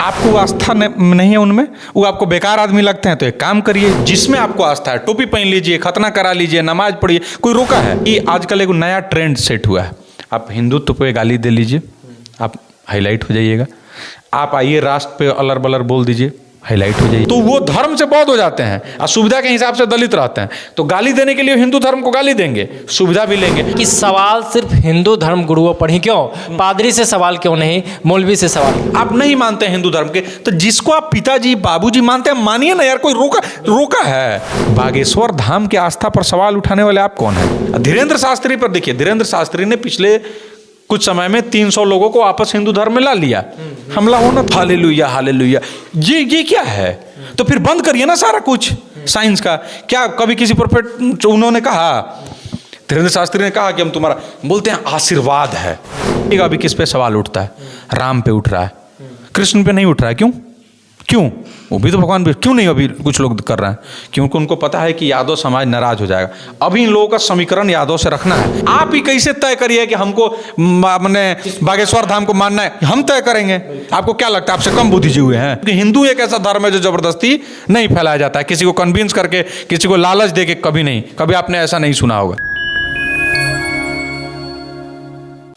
आपको आस्था नहीं है उनमें, वो आपको बेकार आदमी लगते हैं, तो एक काम करिए, जिसमें आपको आस्था है टोपी पहन लीजिए, खतना करा लीजिए, नमाज पढ़िए। कोई रोका है? कि आजकल एक नया ट्रेंड सेट हुआ है, आप हिंदुत्व पे गाली दे लीजिए, आप हाईलाइट हो जाइएगा। आप आइए राष्ट्र पे अलर बलर बोल दीजिए, हाईलाइट हो जाइए। तो वो धर्म से बहुत हो जाते हैं और सुविधा के हिसाब से दलित रहते हैं, तो गाली देने के लिए हिंदू धर्म को गाली देंगे, सुविधा भी लेंगे। कि सवाल सिर्फ हिंदू धर्म गुरुओं पर ही क्यों, पादरी से सवाल क्यों नहीं, मौलवी से सवाल? आप नहीं मानते हिंदू धर्म के, तो जिसको आप पिताजी बाबूजी मानते हैं मानिए ना यार, कोई रोका है? बागेश्वर धाम के आस्था पर सवाल उठाने वाले आप कौन है? धीरेन्द्र शास्त्री पर देखिए, धीरेन्द्र शास्त्री ने पिछले कुछ समय में 300 लोगों को वापस हिंदू धर्म में ला लिया। हमला होना, हालेलुया हालेलुया, ये क्या है? तो फिर बंद करिए ना सारा कुछ साइंस का। क्या कभी किसी प्रोफेट उन्होंने कहा, धीरेन्द्र शास्त्री ने कहा कि हम तुम्हारा, बोलते हैं आशीर्वाद है। अभी किस पे सवाल उठता है? राम पे उठ रहा है, कृष्ण पे नहीं उठ रहा है। क्यों? वो भी तो भगवान भी, क्यों नहीं अभी कुछ लोग कर रहे हैं? क्योंकि उनको पता है कि यादव समाज नाराज हो जाएगा। अभी इन लोगों का समीकरण यादव से रखना है। आप ही कैसे तय करिए कि हमको मैंने बागेश्वर धाम को मानना है? हम तय करेंगे। आपको क्या लगता है आपसे कम बुद्धिजीवी हुए हैं? क्योंकि हिंदू एक ऐसा धर्म है जो जबरदस्ती नहीं फैलाया जाता है, किसी को कन्विंस करके, किसी को लालच दे के कभी नहीं। कभी आपने ऐसा नहीं सुना होगा।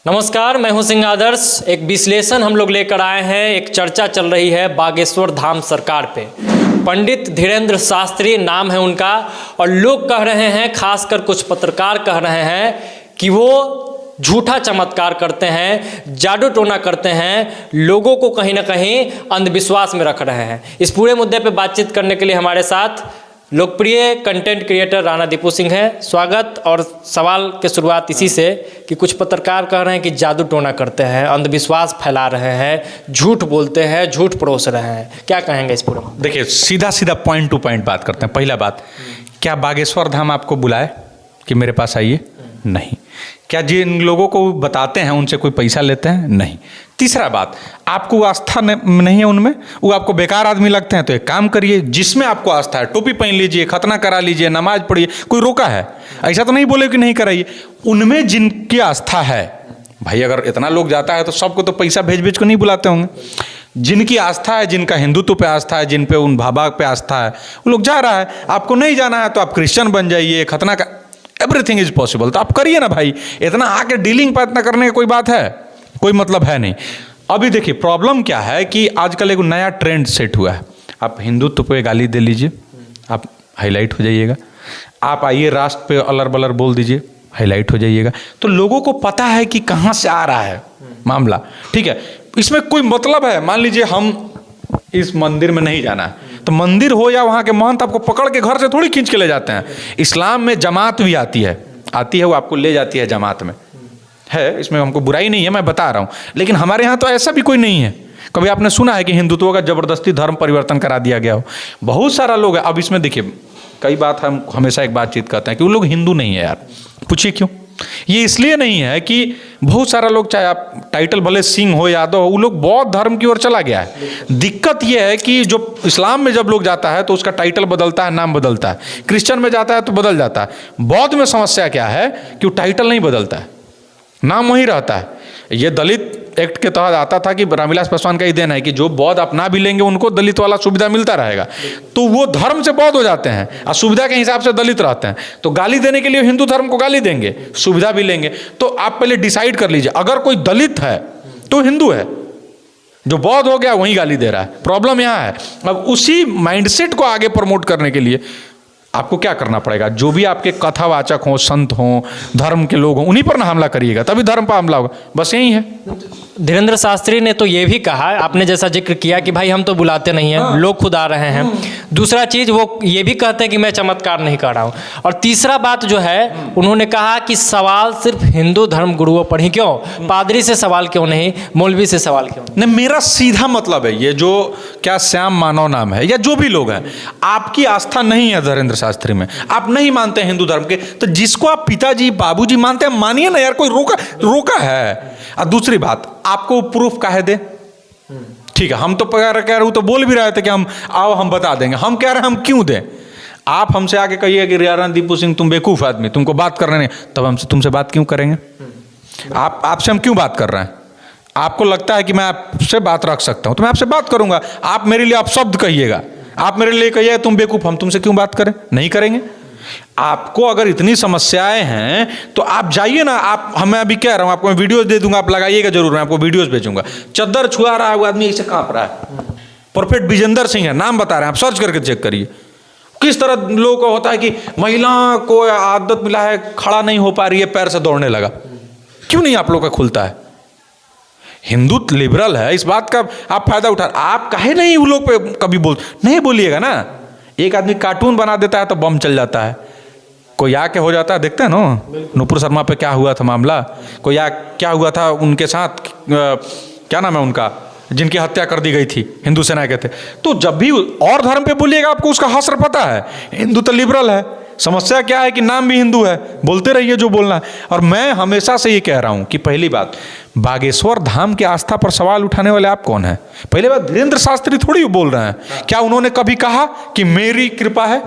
नमस्कार, मैं हूं सिंह आदर्श। एक विश्लेषण हम लोग लेकर आए हैं। एक चर्चा चल रही है बागेश्वर धाम सरकार पे। पंडित धीरेन्द्र शास्त्री नाम है उनका, और लोग कह रहे हैं, खासकर कुछ पत्रकार कह रहे हैं कि वो झूठा चमत्कार करते हैं, जादू टोना करते हैं, लोगों को कहीं ना कहीं अंधविश्वास में रख रहे हैं। इस पूरे मुद्दे पे बातचीत करने के लिए हमारे साथ लोकप्रिय कंटेंट क्रिएटर राणा दीपू सिंह है। स्वागत। और सवाल की शुरुआत इसी से कि कुछ पत्रकार कह रहे हैं कि जादू टोना करते हैं, अंधविश्वास फैला रहे हैं, झूठ बोलते हैं, झूठ परोस रहे हैं। क्या कहेंगे इस पूरे? देखिए, सीधा पॉइंट टू पॉइंट बात करते हैं। पहला बात, क्या बागेश्वर धाम आपको बुलाए कि मेरे पास आइए? नहीं। क्या जिन लोगों को बताते हैं उनसे कोई पैसा लेते हैं? नहीं। तीसरा बात, आपको आस्था नहीं है उनमें, वो आपको बेकार आदमी लगते हैं, तो एक काम करिए, जिसमें आपको आस्था है टोपी पहन लीजिए, खतना करा लीजिए, नमाज पढ़िए। कोई रोका है? ऐसा तो नहीं बोले कि नहीं कराइए। उनमें जिनकी आस्था है, भाई अगर इतना लोग जाता है तो सबको तो पैसा भेज को नहीं बुलाते होंगे। जिनकी आस्था है, जिनका हिंदुत्व पे आस्था है, जिन पे उन बाबा पे आस्था है, वो लोग जा रहा है। आपको नहीं जाना है तो आप क्रिश्चियन बन जाइए, खतना का, एवरीथिंग इज पॉसिबल। तो आप करिए ना भाई, इतना आके डीलिंग पर इतना करने की कोई बात है? कोई मतलब है नहीं। अभी देखिए प्रॉब्लम क्या है कि आजकल एक नया ट्रेंड सेट हुआ है, आप हिंदुत्व पे गाली दे लीजिए, आप हाईलाइट हो जाइएगा। आप आइए राष्ट्र पे अलर बलर बोल दीजिए, हाईलाइट हो जाइएगा। तो लोगों को पता है कि कहाँ से आ रहा है मामला, ठीक है? इसमें कोई मतलब है? मान लीजिए हम इस मंदिर में नहीं जाना है, तो मंदिर हो या वहाँ के महंत आपको पकड़ के घर से थोड़ी खींच के ले जाते हैं। इस्लाम में जमात भी आती है, वो आपको ले जाती है जमात में, है, इसमें हमको बुराई नहीं है, मैं बता रहा हूँ। लेकिन हमारे यहाँ तो ऐसा भी कोई नहीं है। कभी आपने सुना है कि हिंदुत्व का जबरदस्ती धर्म परिवर्तन करा दिया गया हो? बहुत सारा लोग है। अब इसमें देखिए, कई बात हम हमेशा एक बातचीत करते हैं कि वो लोग हिंदू नहीं है। यार पूछिए क्यों? ये इसलिए नहीं है कि बहुत सारा लोग, चाहे आप टाइटल भले सिंह हो, यादव हो, वो लोग बौद्ध धर्म की ओर चला गया है। दिक्कत यह है कि जो इस्लाम में जब लोग जाता है तो उसका टाइटल बदलता है, नाम बदलता है। क्रिश्चियन में जाता है तो बदल जाता है। बौद्ध में समस्या क्या है कि वो टाइटल नहीं बदलता है, नाम वही रहता है। ये दलित एक्ट के तहत आता था कि रामविलास पासवान का ही देना है कि जो बौद्ध अपना भी लेंगे उनको दलित वाला सुविधा मिलता रहेगा। तो वो धर्म से बौद्ध हो जाते हैं और सुविधा के हिसाब से दलित रहते हैं, तो गाली देने के लिए हिंदू धर्म को गाली देंगे, सुविधा भी लेंगे। तो आप पहले डिसाइड कर लीजिए, अगर कोई दलित है तो हिंदू है, जो बौद्ध हो गया वही गाली दे रहा है। प्रॉब्लम यहाँ है। अब उसी माइंडसेट को आगे प्रमोट करने के लिए आपको क्या करना पड़ेगा? जो भी आपके कथावाचक हों, संत हों, धर्म के लोग हों, उन्हीं पर ना हमला करिएगा, तभी धर्म पर हमला होगा। बस यही है। धीरेन्द्र शास्त्री ने तो ये भी कहा, आपने जैसा जिक्र किया कि भाई हम तो बुलाते नहीं हैं, लोग खुद आ रहे हैं। दूसरा चीज़, वो ये भी कहते हैं कि मैं चमत्कार नहीं कर रहा हूँ। और तीसरा बात जो है, उन्होंने कहा कि सवाल सिर्फ हिंदू धर्म गुरुओं पर ही क्यों, पादरी से सवाल क्यों नहीं, मौलवी से सवाल क्यों नहीं? मेरा सीधा मतलब है, ये जो क्या श्याम मानव नाम है या जो भी लोग हैं, आपकी आस्था नहीं है धीरेन्द्र शास्त्री में, आप नहीं मानते हिंदू धर्म के, तो जिसको आप पिताजी बाबूजी मानते हैं मानिए ना यार। कोई रोका है? और दूसरी बात, आपको प्रूफ काहे दे? ठीक है, हम तो कह रहे, तो बोल भी रहे थे कि हम आओ हम बता देंगे। हम कह रहे हैं हम क्यों दें? आप हमसे आके कहिए कि राणा दीपू सिंह तुम बेवकूफ आदमी, तुमको बात करने नहीं, तब हमसे तुमसे बात क्यों करेंगे? आपसे हम क्यों बात कर रहे हैं? आपको लगता है कि मैं आपसे बात रख सकता हूं तो मैं आपसे बात करूंगा। आप मेरे लिए अपशब्द कहिएगा, आप मेरे लिए कहिएगा तुम बेवकूफ, हम तुमसे क्यों बात करें? नहीं करेंगे। आपको अगर इतनी समस्याएं हैं तो आप जाइए ना, आप हमें अभी कह रहा हूं, आपको मैं वीडियोस दे दूंगा, आप लगाइएगा जरूर, मैं आपको वीडियोस भेजूंगा। चद्दर छुआ रहा है वो आदमी, ऐसे कांप रहा है। प्रोफेट विजेंदर सिंह है, नाम बता रहे हैं, आप सर्च करके चेक करिए। किस तरह लोगों को होता है कि महिला को आदत मिला है, खड़ा नहीं हो पा रही है, पैर से दौड़ने लगा। क्यों नहीं आप लोग का खुलता है? हिंदू लिबरल है, इस बात का आप फायदा उठा, आप काहे नहीं वो लोग पे कभी नहीं बोलिएगा ना। एक आदमी कार्टून बना देता है तो बम चल जाता है, कोई आके हो जाता है, देखते हैं ना नुपुर शर्मा पे क्या हुआ था मामला, कोई क्या हुआ था उनके साथ, क्या नाम है उनका, जिनकी हत्या कर दी गई थी, हिंदू सेना के थे। तो जब भी और धर्म पे बोलिएगा आपको उसका हश्र पता है। हिंदू तो लिबरल है, समस्या क्या है कि नाम भी हिंदू है, बोलते रहिए जो बोलना है। और मैं हमेशा से ये कह रहा हूं कि पहली बात, बागेश्वर धाम की आस्था पर सवाल उठाने वाले आप कौन हैं? पहली बात, धीरेंद्र शास्त्री थोड़ी बोल रहे हैं, क्या उन्होंने कभी कहा कि मेरी कृपा है?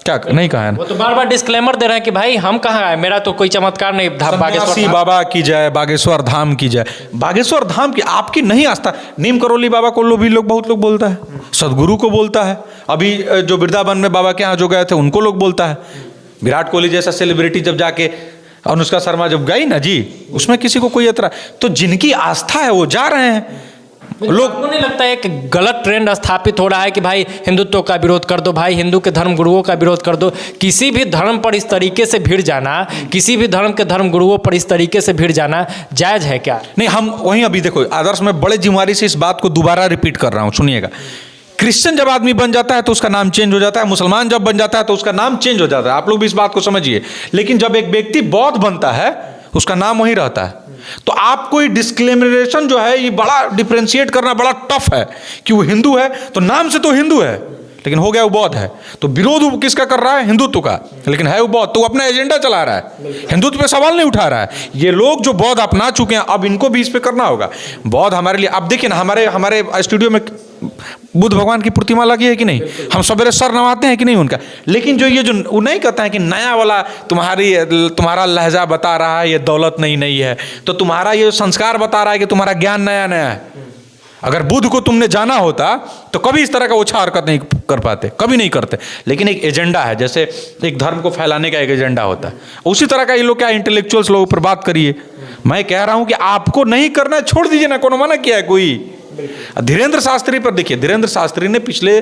क्या नहीं कहा है? वो तो बार बार डिस्क्लेमर दे रहे हैं कि भाई हम कहाँ आए, मेरा तो कोई चमत्कार नहीं। बागेश्वर बाबा की जय, बागेश्वर धाम की जय। बागेश्वर धाम की आपकी नहीं आस्था, नीम करोली बाबा को भी लोग, बहुत लोग बोलता है, सदगुरु को बोलता है, अभी जो वृंदावन में बाबा के यहाँ जो गए थे उनको लोग बोलता है। विराट कोहली जैसा सेलिब्रिटी जब जाके, अनुष्का शर्मा जब गई ना जी, उसमें किसी को कोई एतरा, तो जिनकी आस्था है वो जा रहे हैं। लोग को नहीं लगता एक गलत ट्रेंड स्थापित हो रहा है कि भाई हिंदुत्व का विरोध कर दो, भाई हिंदू के धर्म गुरुओं का विरोध कर दो? किसी भी धर्म पर इस तरीके से भिड़ जाना, किसी भी धर्म के धर्म गुरुओं पर इस तरीके से भिड़ जाना जायज है क्या? नहीं, हम वहीं अभी देखो आदर्श में बड़े जिम्मेदारी से इस बात को दोबारा रिपीट कर रहा हूं, सुनिएगा। क्रिश्चियन जब आदमी बन जाता है तो उसका नाम चेंज हो जाता है, मुसलमान जब बन जाता है तो उसका नाम चेंज हो जाता है, आप लोग भी इस बात को समझिए। लेकिन जब एक व्यक्ति बौद्ध बनता है उसका नाम वहीं रहता है। तो आपको ये डिस्क्रिमिनेशन जो है, ये बड़ा डिफरेंशिएट करना बड़ा टफ है कि वो हिंदू है तो नाम से तो हिंदू है, लेकिन हो गया वो बौद्ध है। तो विरोध वो किसका कर रहा है? हिंदुत्व का, लेकिन है वो बौद्ध, तो वो अपना एजेंडा चला रहा है, हिंदुत्व पे सवाल नहीं उठा रहा है। ये लोग जो बौद्ध अपना चुके हैं, अब इनको भी इस पे करना होगा। बौद्ध हमारे लिए, अब देखिए ना, हमारे स्टूडियो में बुद्ध भगवान की प्रतिमा लगी है कि नहीं? हम सवेरे सर नवाते हैं कि नहीं उनका? लेकिन जो ये जो वो नहीं कहता है कि नया वाला तुम्हारा लहजा बता रहा है ये दौलत नहीं है, तो तुम्हारा ये संस्कार बता रहा है कि तुम्हारा ज्ञान नया है। अगर बुद्ध को तुमने जाना होता तो कभी इस तरह का ओछा हरकत नहीं कर पाते, कभी नहीं करते। लेकिन एक एजेंडा है, जैसे एक धर्म को फैलाने का एक एजेंडा होता है, उसी तरह का ये लोग क्या इंटेलेक्चुअल्स लोगों पर बात करिए। मैं कह रहा हूं कि आपको नहीं करना है, छोड़ दीजिए ना, कौन मना किया है कोई? धीरेंद्र शास्त्री पर देखिए, धीरेंद्र शास्त्री ने पिछले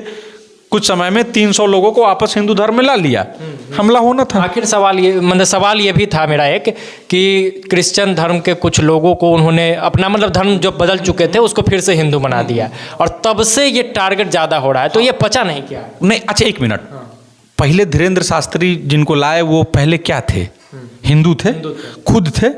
कुछ समय में 300 लोगों को वापस हिंदू धर्म में ला लिया, हमला होना था। आखिर सवाल ये भी था मेरा एक, कि क्रिश्चियन धर्म के कुछ लोगों को उन्होंने अपना धर्म जो बदल चुके थे उसको फिर से हिंदू बना दिया, और तब से ये टारगेट ज़्यादा हो रहा है। तो ये पचा नहीं क्या? नहीं, अच्छा एक मिनट, पहले धीरेंद्र शास्त्री जिनको लाए वो पहले क्या थे? हिंदू थे, खुद थे,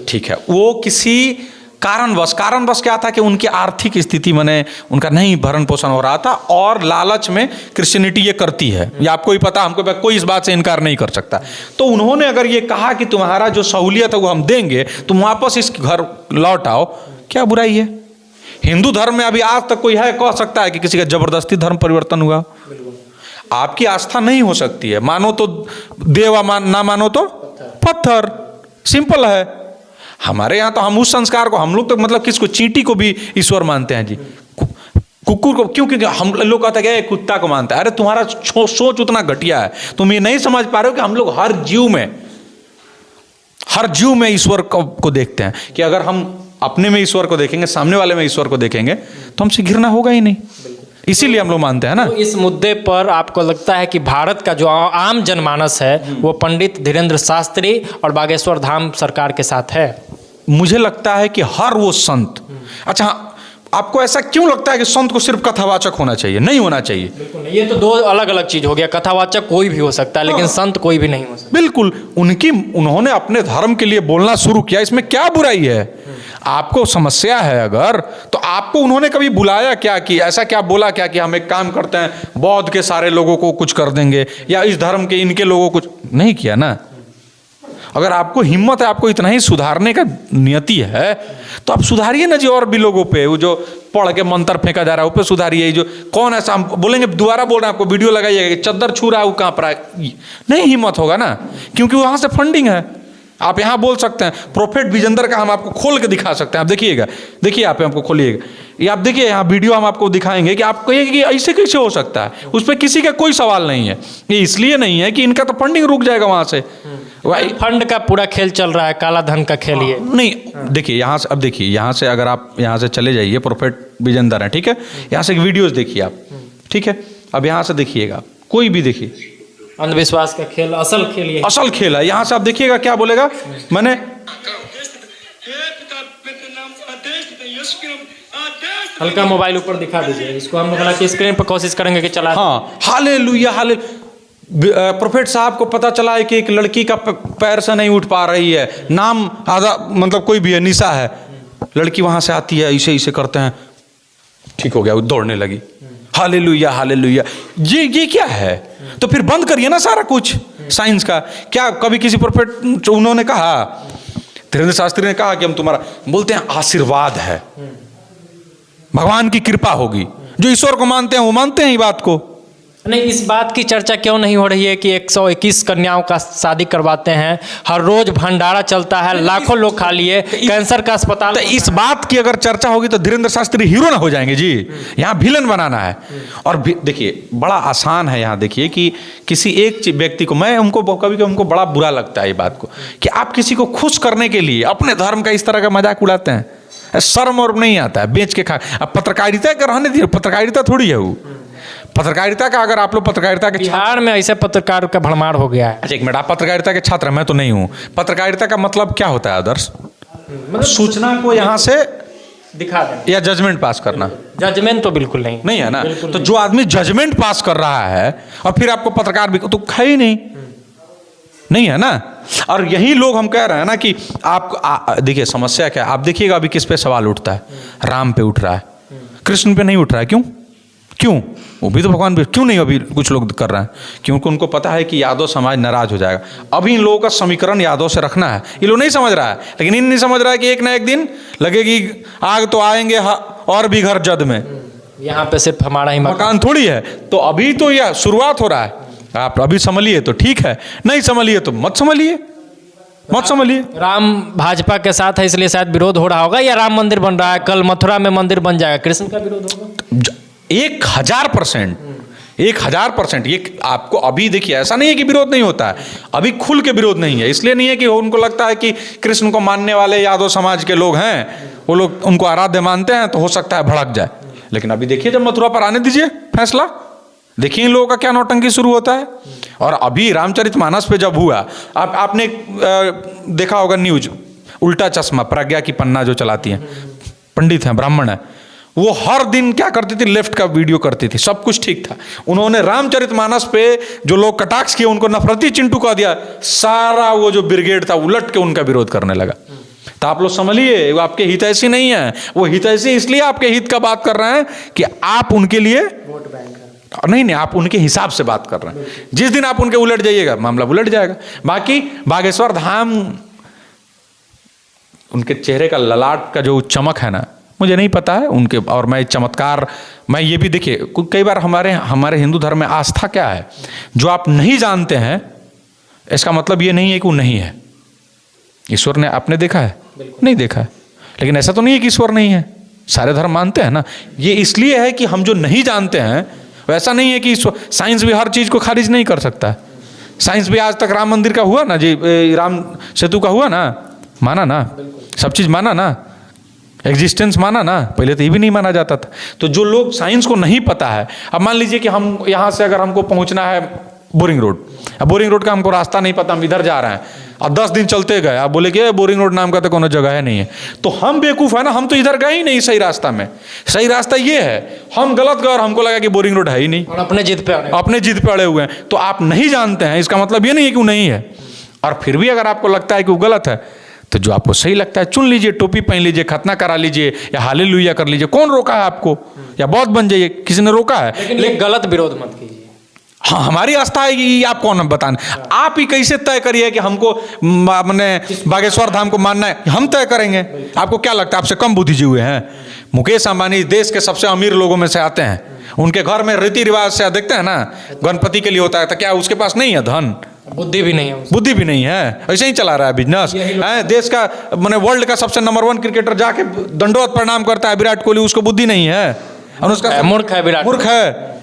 ठीक है। वो किसी कारणवश क्या था कि उनकी आर्थिक स्थिति उनका नहीं भरण पोषण हो रहा था, और लालच में क्रिश्चियनिटी ये करती है, ये आपको ही पता, हमको कोई इस बात से इनकार नहीं कर सकता। तो उन्होंने अगर ये कहा कि तुम्हारा जो सहूलियत है वो हम देंगे, तुम वापस इस घर लौट आओ, क्या बुराई है? हिंदू धर्म में अभी आज तक कोई है कह सकता है कि किसी का जबरदस्ती धर्म परिवर्तन हुआ? आपकी आस्था नहीं हो सकती है, मानो तो देव, ना मानो तो पत्थर, सिंपल है। हमारे यहाँ तो हम उस संस्कार को, हम लोग तो किसको, चींटी को भी ईश्वर मानते हैं जी, कुकुर को क्यों? क्योंकि हम लोग कहते हैं कि कुत्ता को मानता है। अरे तुम्हारा सोच उतना घटिया है, तुम ये नहीं समझ पा रहे हो कि हम लोग हर जीव में ईश्वर को देखते हैं, कि अगर हम अपने में ईश्वर को देखेंगे, सामने वाले में ईश्वर को देखेंगे, तो हमसे घृणा होगा ही नहीं, इसीलिए हम लोग मानते हैं ना। तो इस मुद्दे पर आपको लगता है कि भारत का जो आम जनमानस है वो पंडित धीरेंद्र शास्त्री और बागेश्वर धाम सरकार के साथ है? मुझे लगता है कि हर वो संत, अच्छा आपको ऐसा क्यों लगता है कि संत को सिर्फ कथावाचक होना चाहिए? नहीं होना चाहिए। बिल्कुल, ये तो दो अलग अलग चीज हो गया। कथावाचक कोई भी हो सकता है, लेकिन संत कोई भी नहीं हो सकता। बिल्कुल, उन्होंने अपने धर्म के लिए बोलना शुरू किया, इसमें क्या बुराई है? आपको समस्या है अगर, तो आपको उन्होंने कभी बुलाया क्या, कि ऐसा क्या बोला क्या कि हम एक काम करते हैं, बौद्ध के सारे लोगों को कुछ कर देंगे, या इस धर्म के इनके लोगों को कुछ नहीं किया ना। अगर आपको हिम्मत है, आपको इतना ही सुधारने का नियति है, तो आप सुधारिए ना जी, और भी लोगों पे, वो जो पढ़ के मंत्र फेंका जा रहा है उस पर सुधारिए। जो कौन ऐसा, हम बोलेंगे, दोबारा बोल रहे हैं आपको, वीडियो लगाइएगा कि चद्दर छू रहा है वो कहाँ पर है, नहीं हिम्मत होगा ना, क्योंकि वहाँ से फंडिंग है। आप यहाँ बोल सकते हैं प्रोफेट विजेंद्र का हम आपको खोल के दिखा सकते हैं। आप देखिएगा, देखिए आप हमको खोलिएगा, ये आप देखिए यहाँ वीडियो हम आपको दिखाएंगे कि आप कहिए कि ऐसे कैसे हो सकता है, उस पर किसी का कोई सवाल नहीं है। ये इसलिए नहीं है कि इनका तो फंडिंग रुक जाएगा वहाँ से, फंड का पूरा खेल चल रहा है, काला धन का खेल ये नहीं। देखिए यहाँ से, अब देखिए यहाँ से अगर आप यहाँ से चले जाइए, प्रोफेट विजेंद्र है, ठीक है, यहाँ से वीडियोस देखिए आप, ठीक है। अब यहाँ से देखिएगा, कोई भी देखिए, अंधविश्वास का खेल, असल खेल ये असल खेल है। यहाँ से आप देखिएगा क्या बोलेगा, मैंने हल्का मोबाइल ऊपर दिखा दीजिए इसको, हम हालांकि स्क्रीन पर कोशिश करेंगे कि चला। हाँ, हालेलुया हालेलुया। प्रोफेट साहब को पता चला है कि एक लड़की का पैर से नहीं उठ पा रही है, नाम आधा मतलब कोई भी है, निशा है, लड़की वहां से आती है, इसे इसे करते हैं, ठीक हो गया, वो दौड़ने लगी। Hallelujah hallelujah. ये क्या है? तो फिर बंद करिए ना सारा कुछ साइंस का। क्या कभी किसी प्रोफेट उन्होंने कहा, धीरेन्द्र शास्त्री ने कहा कि हम तुम्हारा, बोलते हैं आशीर्वाद है, भगवान की कृपा होगी। जो ईश्वर को मानते हैं वो मानते हैं ये बात को। नहीं, इस बात की चर्चा क्यों नहीं हो रही है कि 121 कन्याओं का शादी करवाते हैं, हर रोज भंडारा चलता है, लाखों लोग खा लिए, कैंसर का अस्पताल। तो इस बात की अगर चर्चा होगी तो धीरेन्द्र शास्त्री हीरो ना हो जाएंगे जी। यहाँ विलन बनाना है। और देखिए बड़ा आसान है, यहाँ देखिए कि किसी एक व्यक्ति को, मैं उनको कभी हमको बड़ा बुरा लगता है ये बात को, कि आप किसी को खुश करने के लिए अपने धर्म का इस तरह का मजाक उड़ाते हैं। शर्म और नहीं आता है, बेच के खा। अब पत्रकारिता का रहने दीजिए, पत्रकारिता थोड़ी है वो। पत्रकारिता का अगर आप लोग पत्रकारिता के बिहार में ऐसे पत्रकार का भड़मार हो गया है। अच्छा एक मिनट, आप पत्रकारिता के छात्र, मैं तो नहीं हूँ। पत्रकारिता का मतलब क्या होता है आदर्श? मतलब सूचना को यहाँ से दिखा दें या जजमेंट पास करना। जजमेंट तो बिल्कुल नहीं है ना। तो जो आदमी जजमेंट पास कर रहा है और फिर आपको पत्रकार भी तो है ही नहीं है ना। और यही लोग हम कह रहे हैं ना कि आप देखिए समस्या क्या है। आप देखिएगा अभी किस पे सवाल उठता है, राम पे उठ रहा है, कृष्ण पे नहीं उठ रहा है। क्यों? वो भी तो भगवान भी, क्यों नहीं अभी कुछ लोग कर रहे हैं? क्योंकि उनको पता है कि यादव समाज नाराज हो जाएगा। अभी इन लोगों का समीकरण यादव से रखना है, ये लोग नहीं समझ रहा है। लेकिन इन नहीं समझ रहा है कि एक ना एक दिन लगेगी आग, तो आएंगे और भी घर जद में। यहाँ पे सिर्फ हमारा ही मकान थोड़ी है। तो अभी तो यह शुरुआत हो रहा है। आप अभी संभलिए तो ठीक है, नहीं संभलिए तो मत संभलिए। राम भाजपा के साथ है इसलिए शायद विरोध हो रहा होगा, या राम मंदिर बन रहा है, कल मथुरा में मंदिर बन जाएगा, कृष्ण का विरोध होगा? 1000%। ये आपको अभी देखिए, ऐसा नहीं है कि विरोध नहीं होता है, अभी खुल के विरोध नहीं है। इसलिए नहीं है कि उनको लगता है कि कृष्ण को मानने वाले यादव समाज के लोग हैं, वो लोग उनको आराध्य मानते हैं, तो हो सकता है भड़क जाए। लेकिन अभी देखिए जब मथुरा पर आने दीजिए फैसला, देखिए इन लोगों का क्या नौटंकी शुरू होता है। और अभी रामचरितमानस पे जब हुआ, आपने देखा होगा न्यूज, उल्टा चश्मा, प्रज्ञा की पन्ना जो चलाती हैं, पंडित हैं, ब्राह्मण है, वो हर दिन क्या करती थी, लेफ्ट का वीडियो करती थी, सब कुछ ठीक था। उन्होंने रामचरितमानस पे जो लोग कटाक्ष किए उनको नफरती चिंटू कह दिया, सारा वो जो ब्रिगेड था उलट के उनका विरोध करने लगा। तो आप लोग समझिए, वो आपके हितैषी नहीं है, वो हितैषी इसलिए आपके हित का बात कर रहे हैं कि आप उनके लिए वोट बैंक है। नहीं, आप उनके हिसाब से बात कर रहे हैं। जिस दिन आप उनके उलट जाइएगा, मामला उलट जाएगा। बाकी बागेश्वर धाम, उनके चेहरे का ललाट का जो चमक है ना, मुझे नहीं पता है उनके, और मैं चमत्कार, मैं ये भी देखिए कई बार हमारे हिंदू धर्म में आस्था क्या है, जो आप नहीं जानते हैं इसका मतलब ये नहीं है कि वो नहीं है। ईश्वर ने आपने देखा है? नहीं देखा है। लेकिन ऐसा तो नहीं है कि ईश्वर नहीं है, सारे धर्म मानते हैं ना। ये इसलिए है कि हम जो नहीं जानते हैं, वैसा नहीं है कि साइंस भी हर चीज को खारिज नहीं कर सकता। साइंस भी आज तक राम मंदिर का हुआ ना जी, राम सेतु का हुआ ना, माना ना, सब चीज माना ना, एग्जिस्टेंस माना ना, पहले तो ये भी नहीं माना जाता था। तो जो लोग साइंस को नहीं पता है, अब मान लीजिए कि हम यहाँ से अगर हमको पहुँचना है बोरिंग रोड, अब बोरिंग रोड का हमको रास्ता नहीं पता, हम इधर जा रहे हैं, और 10 दिन चलते गए, आप बोले कि बोरिंग रोड नाम का तो कोनो जगह है नहीं है, तो हम बेवकूफ़ है ना, हम तो इधर गए ही नहीं सही रास्ता में। सही रास्ता ये है, हम गलत गए और हमको लगा कि बोरिंग रोड है ही नहीं, और अपने जिद पे अड़े हुए हैं। तो आप नहीं जानते हैं, इसका मतलब ये नहीं है कि वो नहीं है। और फिर भी अगर आपको लगता है कि वो गलत है, तो जो आपको सही लगता है चुन लीजिए, टोपी पहन लीजिए, खतना करा लीजिए, या हालेलुया कर लीजिए। कौन रोका है आपको? या बौद्ध बन जाइए, किसी ने रोका है? लेकिन गलत विरोध मत कीजिए। हाँ, हमारी आस्था है कि आप कौन बताना, आप ही कैसे तय करिए कि हमको मैंने बागेश्वर धाम को मानना है, हम तय करेंगे। आपको क्या लगता है आपसे कम बुद्धिजीवी हुए हैं? मुकेश अंबानी देश के सबसे अमीर लोगों में से आते हैं, उनके घर में रीति रिवाज से देखते हैं ना, गणपति के लिए होता है, तो क्या उसके पास नहीं है धन? बुद्धि भी नहीं है उसमें। बुद्धि भी नहीं है, ऐसे ही चला रहा है बिजनेस है। देश का माने वर्ल्ड का सबसे नंबर 1 क्रिकेटर जाके दंडवत प्रणाम करता है विराट कोहली, उसको बुद्धि नहीं है और उसका मूर्ख है विराट। मूर्ख है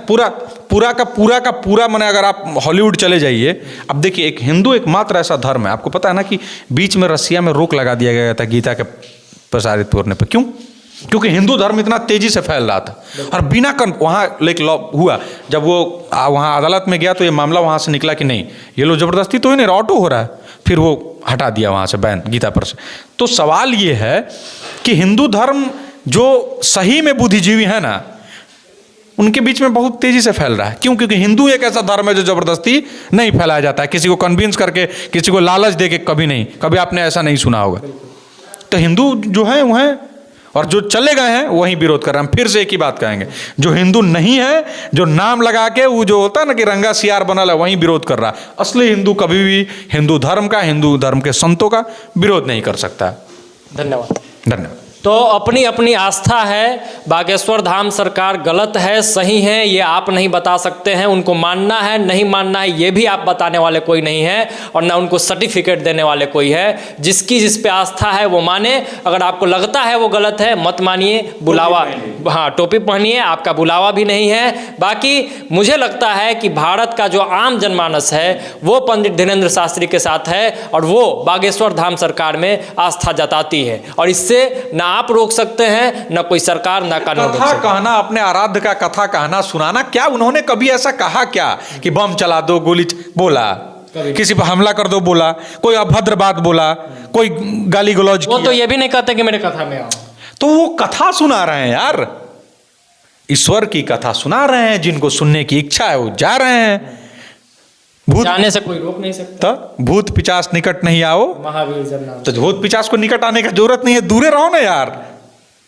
पूरा का पूरा। माने अगर आप हॉलीवुड चले जाइए, अब देखिए एक हिंदू एकमात्र ऐसा धर्म है, आपको पता है ना कि बीच में रसिया में रोक लगा दिया गया था गीता के प्रसारित करने पर। क्यों? क्योंकि हिंदू धर्म इतना तेजी से फैल रहा था और बिना वहाँ लाइक लॉ हुआ। जब वो वहाँ अदालत में गया तो ये मामला वहाँ से निकला कि नहीं, ये लोग जबरदस्ती तो ही नहीं, ऑटो हो रहा है, फिर वो हटा दिया वहाँ से बैन गीता पर से। तो सवाल ये है कि हिंदू धर्म जो सही में बुद्धिजीवी है ना, उनके बीच में बहुत तेजी से फैल रहा है। क्यों? क्योंकि हिंदू एक ऐसा धर्म है जो जबरदस्ती नहीं फैलाया जाता है, किसी को कन्विंस करके, किसी को लालच दे के कभी नहीं। कभी आपने ऐसा नहीं सुना होगा। तो हिंदू जो है वो है, और जो चले गए हैं वही विरोध कर रहे हैं। फिर से एक ही बात कहेंगे, जो हिंदू नहीं है, जो नाम लगा के वो जो होता है ना कि रंगा सियार बनल है, वही विरोध कर रहा है। असली हिंदू कभी भी हिंदू धर्म के संतों का विरोध नहीं कर सकता। धन्यवाद। धन्यवाद। तो अपनी अपनी आस्था है, बागेश्वर धाम सरकार गलत है सही है ये आप नहीं बता सकते हैं। उनको मानना है नहीं मानना है ये भी आप बताने वाले कोई नहीं है, और ना उनको सर्टिफिकेट देने वाले कोई है। जिसकी जिस पे आस्था है वो माने। अगर आपको लगता है वो गलत है मत मानिए, बुलावा, हाँ टोपी पहनिए, आपका बुलावा भी नहीं है। बाकी मुझे लगता है कि भारत का जो आम जनमानस है वो पंडित धीरेंद्र शास्त्री के साथ है, और वो बागेश्वर धाम सरकार में आस्था जताती है, और इससे ना आप रोक सकते हैं, ना कोई सरकार, ना कानून रोक सकता है। कथा कहना, अपने आराध्य का कथा कहना, सुनाना, क्या उन्होंने कभी ऐसा कहा क्या कि बम चला दो, गोली बोला, किसी पर हमला कर दो बोला, कोई अभद्र बात बोला, कोई गाली गलौज वो तो ये भी नहीं कहते कि मेरे कथा में आओ। तो वो कथा सुना रहे हैं यार, ईश्वर की कथा सुना रहे हैं। जिनको सुनने की इच्छा है वो जा रहे हैं। जाने से कोई रोक नहीं सकता। तो भूत पिचास निकट नहीं आओ, महावीर जब नाम। तो भूत पिचास को निकट आने की जरूरत नहीं है, दूरे रहो ना यार।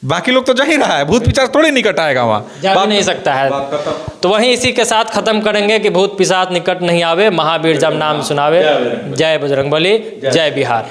बाकी लोग तो जा ही रहा है, भूत पिचास थोड़ी निकट आएगा वहां, जा भी नहीं सकता है। तो वहीं इसी के साथ खत्म करेंगे कि भूत पिशाच निकट नहीं आवे, महावीर जब नाम सुनावे। जय बजरंगबली, जय बिहार।